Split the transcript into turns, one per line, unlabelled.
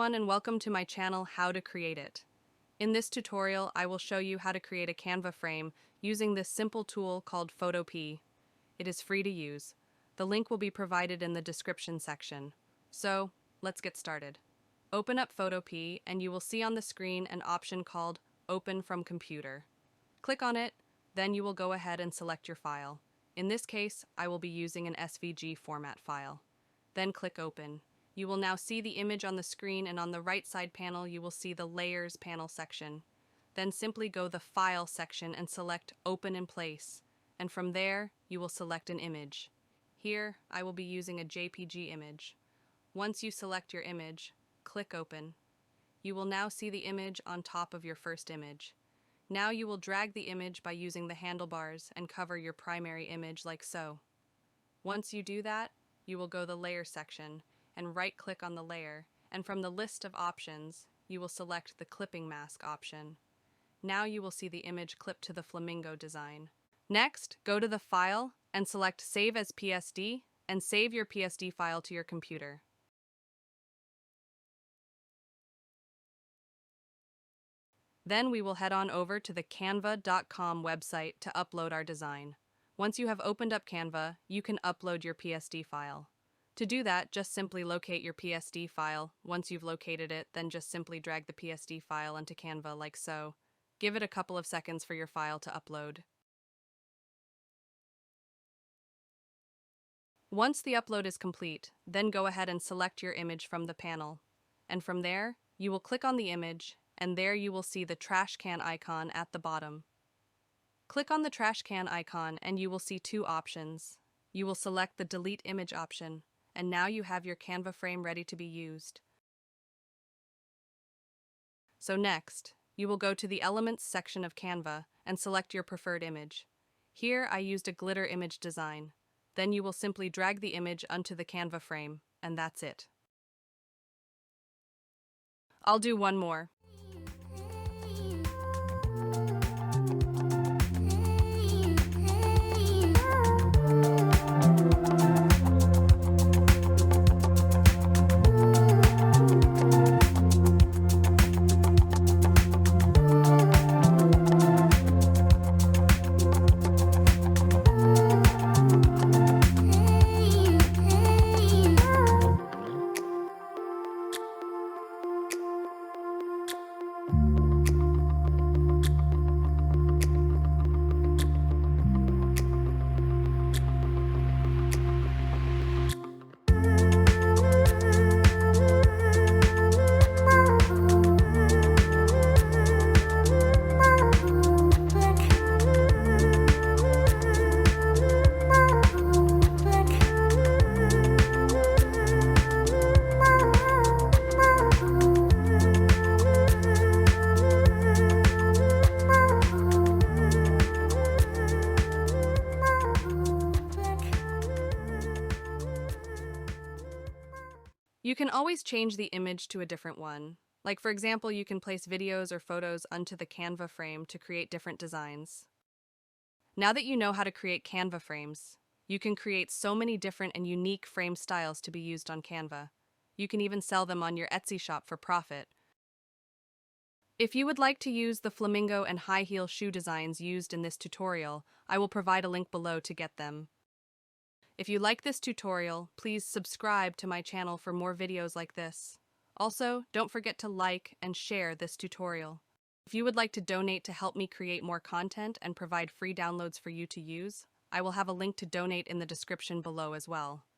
everyone, and welcome to my channel, How to Create It. In this tutorial, I will show you how to create a Canva frame using this simple tool called Photopea. It is free to use. The link will be provided in the description section. So, let's get started. Open up Photopea and you will see on the screen an option called Open from Computer. Click on it, then you will go ahead and select your file. In this case, I will be using an SVG format file. Then click Open. You will now see the image on the screen, and on the right side panel you will see the Layers panel section. Then simply go the File section and select Open in Place, and from there you will select an image. Here I will be using a JPG image. Once you select your image, click Open. You will now see the image on top of your first image. Now you will drag the image by using the handlebars and cover your primary image like so. Once you do that, you will go the Layer section and right-click on the layer, and from the list of options, you will select the Clipping Mask option. Now you will see the image clipped to the flamingo design. Next, go to the File and select Save as PSD and save your PSD file to your computer. Then we will head on over to the canva.com website to upload our design. Once you have opened up Canva, you can upload your PSD file. To do that, just simply locate your PSD file. Once you've located it, then just simply drag the PSD file onto Canva like so. Give it a couple of seconds for your file to upload. Once the upload is complete, then go ahead and select your image from the panel. And from there, you will click on the image, and there you will see the trash can icon at the bottom. Click on the trash can icon and you will see two options. You will select the Delete Image option, and now you have your Canva frame ready to be used. So next, you will go to the Elements section of Canva and select your preferred image. Here I used a glitter image design. Then you will simply drag the image onto the Canva frame, and that's it. I'll do one more. You can always change the image to a different one. Like for example, you can place videos or photos onto the Canva frame to create different designs. Now that you know how to create Canva frames, you can create so many different and unique frame styles to be used on Canva. You can even sell them on your Etsy shop for profit. If you would like to use the flamingo and high heel shoe designs used in this tutorial, I will provide a link below to get them. If you like this tutorial, please subscribe to my channel for more videos like this. Also, don't forget to like and share this tutorial. If you would like to donate to help me create more content and provide free downloads for you to use, I will have a link to donate in the description below as well.